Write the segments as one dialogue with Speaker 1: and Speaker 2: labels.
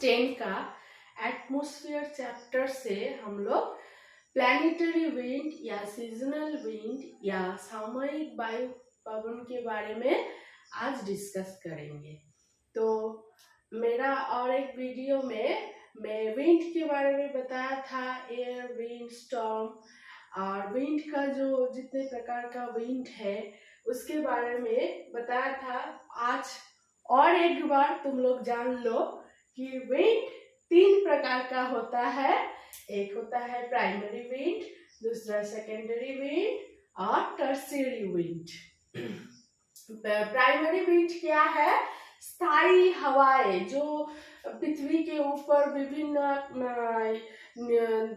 Speaker 1: 10 का atmosphere chapter से हम लोग प्लैनेटरी विंड या सीजनल विंड या सामयिक वायु पवन के बारे में आज डिस्कस करेंगे। तो मेरा और एक वीडियो में मैं विंड के बारे में बताया था, एयर, विंड, स्टॉर्म, और विंड का जो जितने प्रकार का विंड है उसके बारे में बताया था। आज और एक बार तुम लोग जान लो कि विंड 3 प्रकार का होता है। एक होता है प्राइमरी विंड, दूसरा सेकेंडरी विंड और टर्शियरी विंड। प्राइमरी विंड क्या है? स्थायी हवाएं जो पृथ्वी के ऊपर विभिन्न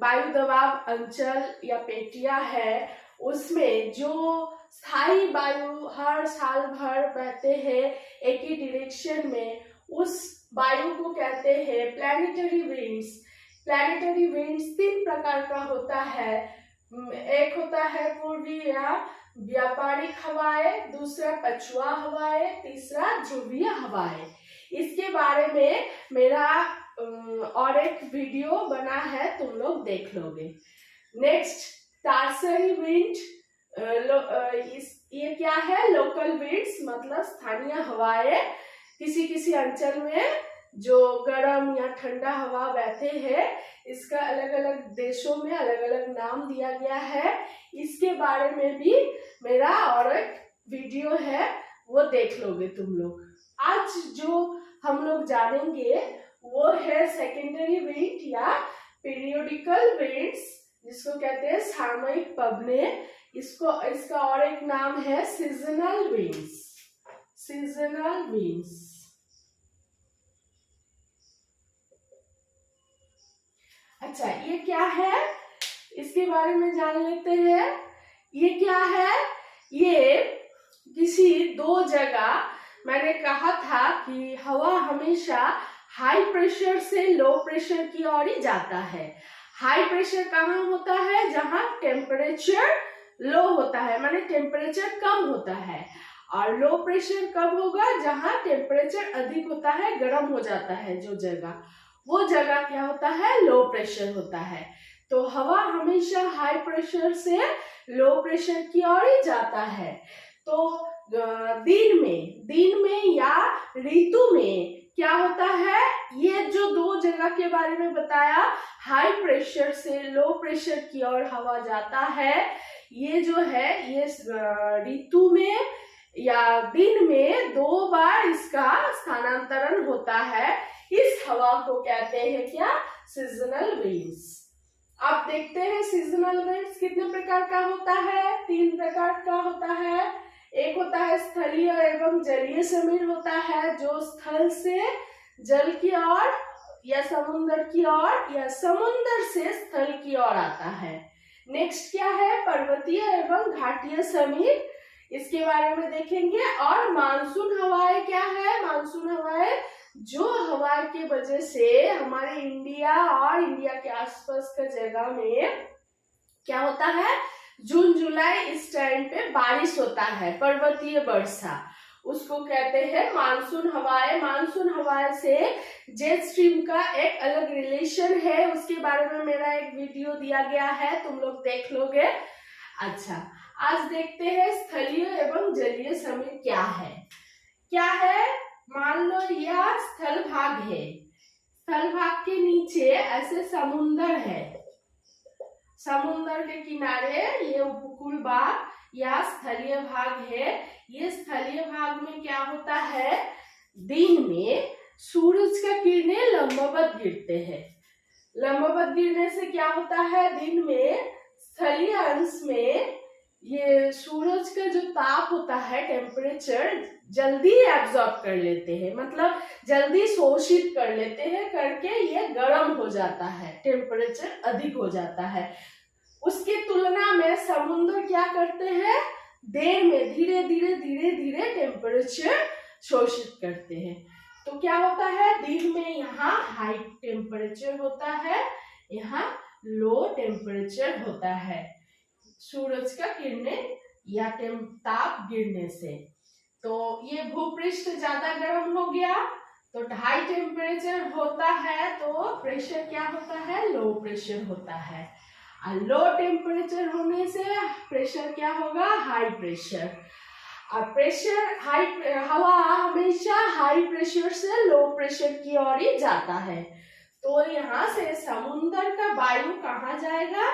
Speaker 1: वायु दबाव अंचल या पेटियां है, उसमें जो स्थायी वायु हर साल भर बहते हैं एक ही डायरेक्शन में, उस वायु को कहते हैं प्लैनेटरी विंड्स। प्लैनेटरी विंड्स 3 प्रकार का होता है। एक होता है पूर्वी या व्यापारिक हवाएं, दूसरा पछुआ हवाएं, तीसरा ध्रुवीय हवाएं। इसके बारे में मेरा और एक वीडियो बना है, तुम लोग देख लोगे। नेक्स्ट टर्शियरी विंड, ये क्या है? लोकल विंड्स, मतलब स्थानीय हवाएं। किसी किसी अंचल में जो गर्म या ठंडा हवा बहते हैं, इसका अलग अलग देशों में अलग अलग नाम दिया गया है। इसके बारे में भी मेरा और एक वीडियो है, वो देख लोगे तुम लोग। आज जो हम लोग जानेंगे वो है सेकेंडरी विंड या पीरियोडिकल विंड्स, जिसको कहते हैं सामयिक पवनें। इसका और एक नाम है सीजनल विंड्स। Seasonal winds. अच्छा, ये क्या है? इसके बारे में जान लेते हैं। ये क्या है? ये किसी 2 जगह, मैंने कहा था कि हवा हमेशा हाई प्रेशर से लो प्रेशर की ओर ही जाता है। हाई प्रेशर कहाँ होता है? जहाँ टेम्परेचर लो होता है, माने टेम्परेचर कम होता है। और लो प्रेशर कब होगा? जहाँ टेम्परेचर अधिक होता है, गर्म हो जाता है जो जगह, वो जगह क्या होता है? लो प्रेशर होता है। तो हवा हमेशा हाई प्रेशर से लो प्रेशर की ओर ही जाता है। तो दिन में या ऋतु में क्या होता है? ये जो 2 जगह के बारे में बताया, हाई प्रेशर से लो प्रेशर की ओर हवा जाता है, ये जो है ये ऋतु में या दिन में 2 बार इसका स्थानांतरण होता है। इस हवा को कहते हैं क्या? Seasonal winds. आप देखते हैं सीजनल विंड्स कितने प्रकार का होता है? 3 प्रकार का होता है। एक होता है स्थलीय एवं जलीय समीर होता है, जो स्थल से जल की ओर या समुद्र की ओर या समुद्र से स्थल की ओर आता है। नेक्स्ट क्या है? पर्वतीय एवं घाटीय समीर, इसके बारे में देखेंगे। और मानसून हवाएं क्या है? मानसून हवाएं जो हवा के वजह से हमारे इंडिया और इंडिया के आसपास का जगह में क्या होता है? जून जुलाई इस टाइम पे बारिश होता है, पर्वतीय वर्षा, उसको कहते हैं मानसून हवाएं। मानसून हवाएं से जेट स्ट्रीम का एक अलग रिलेशन है, उसके बारे में मेरा एक वीडियो दिया गया है, तुम लोग देख लोगे। अच्छा, आज देखते हैं स्थलीय एवं जलीय समीर क्या है। क्या है? मान लो यह स्थल भाग है। स्थल भाग के नीचे ऐसे समुंदर है, समुंदर के किनारे ये उपकूल भाग या स्थलीय भाग है। ये स्थलीय भाग में क्या होता है? दिन में सूरज का किरणें लंबवत गिरते हैं। लंबवत गिरने से क्या होता है? दिन में स्थलीय अंश में ये सूरज का जो ताप होता है, टेम्परेचर जल्दी एब्जॉर्ब कर लेते हैं, मतलब जल्दी शोषित कर लेते हैं, करके ये गर्म हो जाता है, टेम्परेचर अधिक हो जाता है। उसकी तुलना में समुद्र क्या करते हैं? देर में धीरे धीरे टेम्परेचर शोषित करते हैं। तो क्या होता है? दिन में यहाँ हाई टेम्परेचर होता है, यहाँ लो टेम्परेचर होता है सूरज का किरणें या ताप गिरने से। तो ये भूपृष्ठ ज्यादा गर्म हो गया तो हाई टेम्परेचर होता है तो प्रेशर क्या होता है, लो प्रेशर होता है। और लो टेम्परेचर होने से प्रेशर क्या होगा, हाई प्रेशर। और प्रेशर हाई, हवा हमेशा हाई प्रेशर से लो प्रेशर की ओर ही जाता है। तो यहाँ से समुद्र का वायु कहाँ जाएगा,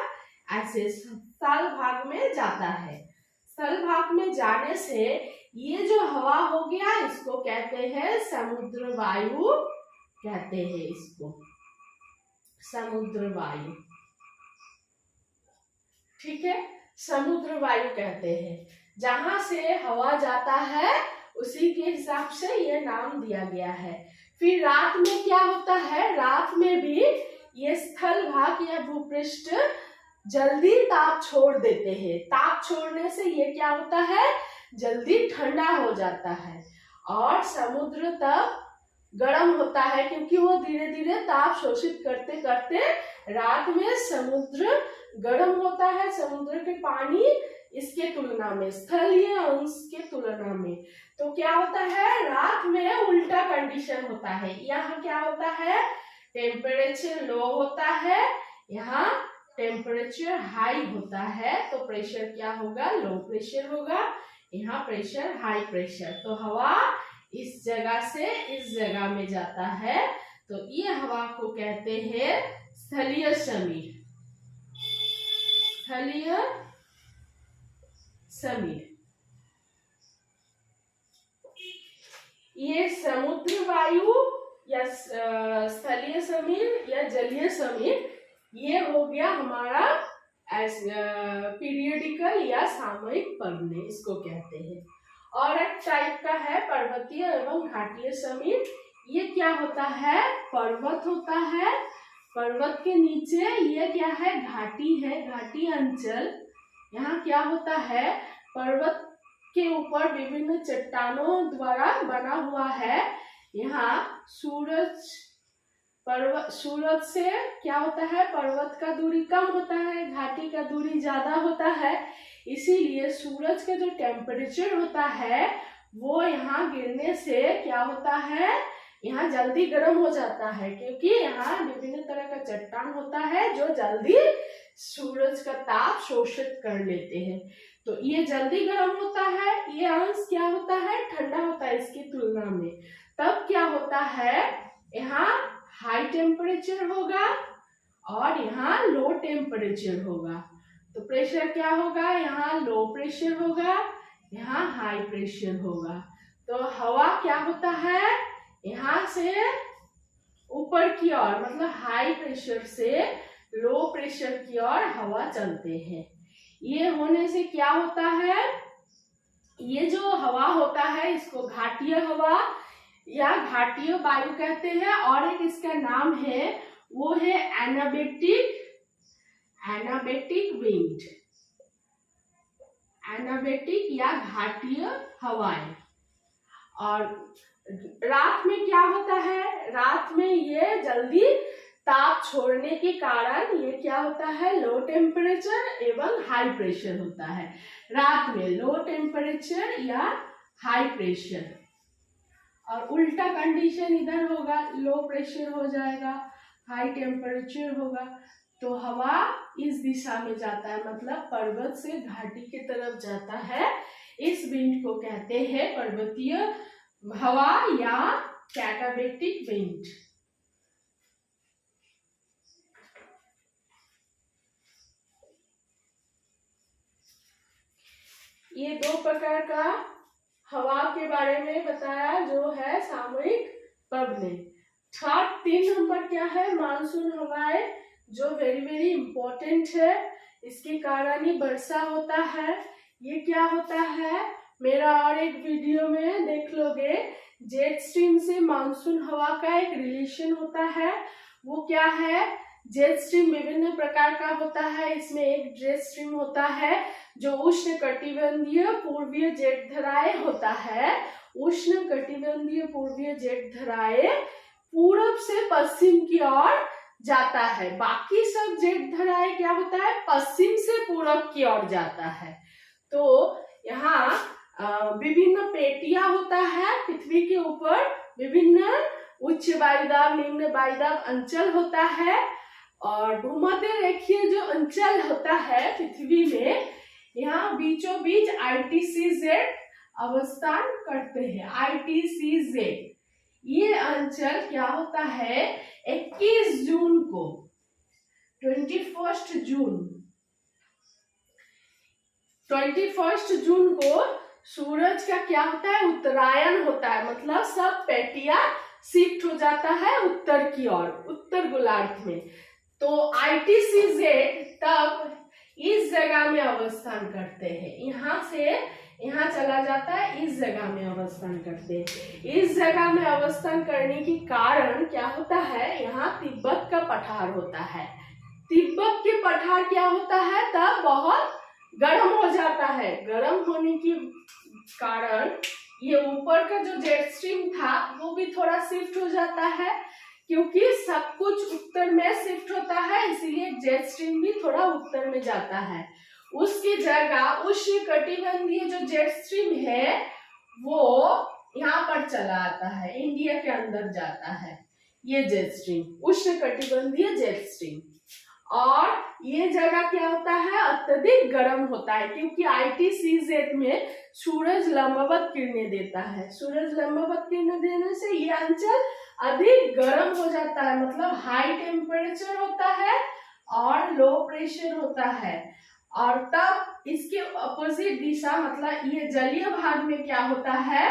Speaker 1: ऐसे स्थल भाग में जाता है। स्थल भाग में जाने से ये जो हवा हो गया इसको कहते हैं समुद्र वायु, कहते हैं इसको समुद्र वायु। ठीक है, समुद्र वायु कहते हैं। जहां से हवा जाता है उसी के हिसाब से ये नाम दिया गया है। फिर रात में क्या होता है, रात में भी ये स्थल भाग या भूपृष्ठ जल्दी ताप छोड़ देते हैं। ताप छोड़ने से ये क्या होता है, जल्दी ठंडा हो जाता है और समुद्र तब गर्म होता है, क्योंकि वो धीरे धीरे ताप शोषित करते करते रात में समुद्र गर्म होता है। समुद्र के पानी इसके तुलना में, स्थलीय अंश के तुलना में। तो क्या होता है, रात में उल्टा कंडीशन होता है। यहाँ क्या होता है, टेम्परेचर लो होता है, यहाँ टेम्परेचर हाई होता है। तो प्रेशर क्या होगा, लो प्रेशर होगा, यहाँ प्रेशर हाई प्रेशर। तो हवा इस जगह से इस जगह में जाता है। तो ये हवा को कहते हैं स्थलीय समीर, स्थलीय समीर। ये समुद्र वायु या स्थलीय समीर या जलीय समीर, ये हो गया हमारा पीरियडिकल या सामयिक पवने, इसको कहते हैं। और एक टाइप का है पर्वतीय एवं घाटीय समीर। ये क्या होता है, पर्वत होता है, पर्वत के नीचे ये क्या है, घाटी है, घाटी अंचल। यहाँ क्या होता है, पर्वत के ऊपर विभिन्न चट्टानों द्वारा बना हुआ है। यहाँ सूरज से क्या होता है, पर्वत का दूरी कम होता है, घाटी का दूरी ज्यादा होता है। इसीलिए सूरज का जो टेम्परेचर होता है वो यहाँ गिरने से क्या होता है, यहाँ जल्दी गर्म हो जाता है, क्योंकि यहाँ विभिन्न तरह का चट्टान होता है जो जल्दी सूरज का ताप शोषित कर लेते हैं। तो ये जल्दी गर्म होता है, ये अंश क्या होता है, ठंडा होता है इसकी तुलना में। तब क्या होता है, यहाँ हाई टेम्परेचर होगा और यहाँ लो टेम्परेचर होगा। तो प्रेशर क्या होगा, यहाँ लो प्रेशर होगा, यहाँ हाई प्रेशर होगा। तो हवा क्या होता है, यहाँ से ऊपर की ओर, मतलब हाई प्रेशर से लो प्रेशर की ओर हवा चलते हैं। ये होने से क्या होता है, ये जो हवा होता है इसको घाटीय हवा या घाटीय वायु कहते हैं। और एक इसका नाम है, वो है एनाबेटिक विंड, एनाबेटिक या घाटीय हवाएं। और रात में क्या होता है, रात में ये जल्दी ताप छोड़ने के कारण ये क्या होता है, लो टेम्परेचर एवं हाई प्रेशर होता है। रात में लो टेम्परेचर या हाई प्रेशर, और उल्टा कंडीशन इधर होगा, लो प्रेशर हो जाएगा, हाई टेम्परेचर होगा। तो हवा इस दिशा में जाता है, मतलब पर्वत से घाटी की तरफ जाता है। इस विंड को कहते हैं पर्वतीय हवा या कैटाबेटिक विंड। ये दो प्रकार का हवा के बारे में बताया, जो है सामयिक पवने। थर्ड 3 नंबर क्या है, मानसून हवाएं, जो वेरी इम्पोर्टेंट है। इसके कारण ही वर्षा होता है। ये क्या होता है, मेरा और एक वीडियो में देख लोगे, जेट स्ट्रीम से मानसून हवा का एक रिलेशन होता है। वो क्या है, जेट स्ट्रीम विभिन्न प्रकार का होता है। इसमें एक जेट स्ट्रीम होता है जो उष्ण कटिबंधीय पूर्वीय जेट धराएं होता है। उष्ण कटिबंधीय पूर्वीय जेट धराएं पूरब से पश्चिम की ओर जाता है। बाकी सब जेट धराएं क्या होता है, पश्चिम से पूरब की ओर जाता है। तो यहाँ विभिन्न पेटियां होता है पृथ्वी के ऊपर, विभिन्न उच्च वायुदाब निम्न वायुदाब अंचल होता है। और भूमध्य रेखीय जो अंचल होता है पृथ्वी में, यहाँ बीचों बीच ITCZ अवस्थान करते हैं। ITCZ ये अंचल क्या होता है, 21 जून को 21 जून को सूरज का क्या होता है, उत्तरायण होता है। मतलब सब पेटिया शिफ्ट हो जाता है उत्तर की ओर, उत्तर गोलार्ध में। तो ITCZ तब इस जगह में अवस्थान करते हैं, यहाँ से यहाँ चला जाता है, इस जगह में अवस्थान करते हैं। इस जगह में अवस्थान करने के कारण क्या होता है, यहाँ तिब्बत का पठार होता है। तिब्बत के पठार क्या होता है, तब बहुत गर्म हो जाता है। गर्म होने के कारण ये ऊपर का जो जेट स्ट्रीम था वो भी थोड़ा शिफ्ट हो जाता है, क्योंकि सब कुछ उत्तर में शिफ्ट होता है, इसीलिए जेट स्ट्रीम भी थोड़ा उत्तर में जाता है। उसकी जगह उष्णकटिबंधीय जो जेट स्ट्रीम है वो यहाँ पर चला आता है, इंडिया के अंदर जाता है ये जेट स्ट्रीम, उष्णकटिबंधीय जेट स्ट्रीम। और ये जगह क्या होता है, अत्यधिक गर्म होता है, क्योंकि ITCZ में सूरज लंबवत किरणें देता है। सूरज लंबवत किरणें देने से ये अंचल अधिक गर्म हो जाता है, मतलब हाई टेम्परेचर होता है और लो प्रेशर होता है। और तब इसके अपोजिट दिशा, मतलब ये जलीय भाग में क्या होता है,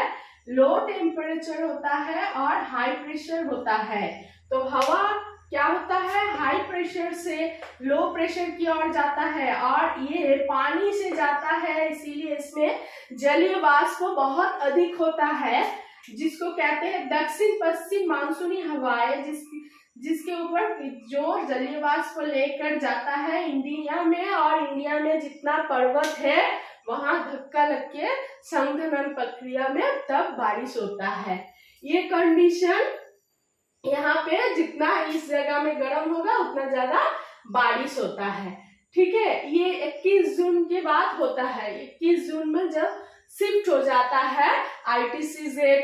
Speaker 1: लो टेम्परेचर होता है और हाई प्रेशर होता है। तो हवा क्या होता है, हाई प्रेशर से लो प्रेशर की ओर जाता है, और ये पानी से जाता है, इसीलिए इसमें जलीय वाष्प बहुत अधिक होता है, जिसको कहते हैं दक्षिण पश्चिम मानसूनी हवाएं, जिसके ऊपर जो जलीय वाष्प लेकर जाता है इंडिया में। और इंडिया में जितना पर्वत है वहां धक्का लग के संघनन प्रक्रिया में तब बारिश होता है। ये कंडीशन यहाँ पे जितना इस जगह में गर्म होगा उतना ज्यादा बारिश होता है। ठीक है, ये 21 जून के बाद होता है। 21 जून में जब शिफ्ट हो जाता है ITCZ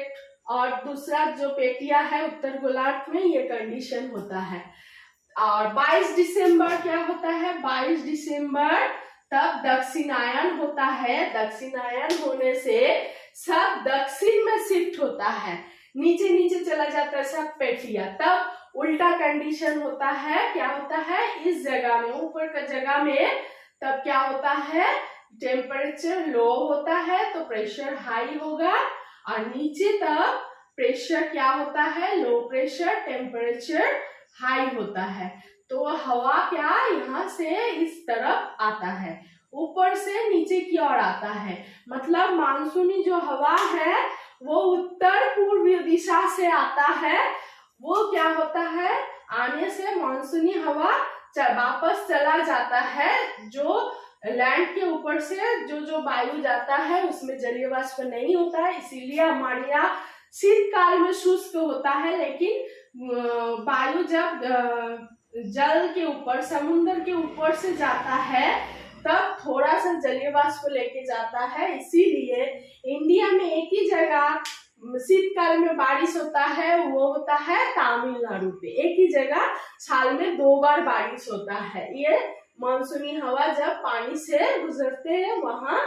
Speaker 1: और दूसरा जो पेटिया है उत्तर गोलार्ध में, ये कंडीशन होता है। और 22 दिसंबर क्या होता है, 22 दिसंबर तब दक्षिणायन होता है। दक्षिणायन होने से सब दक्षिण में शिफ्ट होता है, नीचे नीचे चला जाता है सब पेटिया। तब उल्टा कंडीशन होता है, क्या होता है, इस जगह में ऊपर का जगह में तब क्या होता है, टेम्परेचर लो होता है तो प्रेशर हाई होगा, और नीचे तब प्रेशर क्या होता है, लो प्रेशर, टेम्परेचर हाई होता है। तो हवा क्या यहाँ से इस तरफ आता है, ऊपर से नीचे की ओर आता है। मतलब मानसूनी जो हवा है वो उत्तर पूर्वी दिशा से आता है। वो क्या होता है, आने से मानसूनी हवा वापस चला जाता है। जो लैंड के ऊपर से जो वायु जाता है उसमें जलीय वाष्प नहीं होता है, इसीलिए हमारे यहाँ शीतकाल में शुष्क होता है। लेकिन वायु जब जल के ऊपर, समुद्र के ऊपर से जाता है तब थोड़ा सा जलीय वाष्प लेके जाता है। इसीलिए इंडिया में एक ही जगह शीतकाल में बारिश होता है, वो होता है तमिलनाडु पे। एक ही जगह साल में 2 बार बारिश होता है। ये मानसूनी हवा जब पानी से गुजरते हैं वहां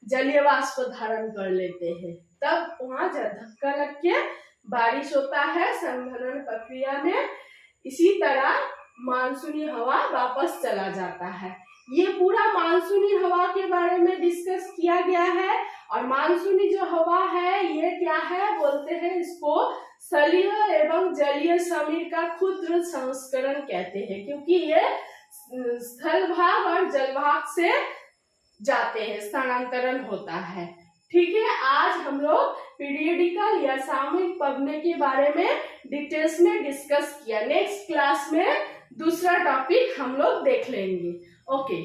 Speaker 1: जलीय वाष्प धारण कर लेते हैं, तब वहां धक्का लग के बारिश होता है संघनन प्रक्रिया में। इसी तरह मानसूनी हवा वापस चला जाता है। ये पूरा मानसूनी हवा के बारे में डिस्कस किया गया है। और मानसूनी जो हवा है ये क्या है, बोलते हैं इसको स्थलीय एवं जलीय समीर का क्षुद्र संस्करण कहते हैं, क्योंकि ये स्थल भाग और जल भाग से जाते हैं, स्थानांतरण होता है। ठीक है, आज हम लोग पीरियडिकल या सामयिक पवने के बारे में डिटेल्स में डिस्कस किया। नेक्स्ट क्लास में दूसरा टॉपिक हम लोग देख लेंगे। ओके।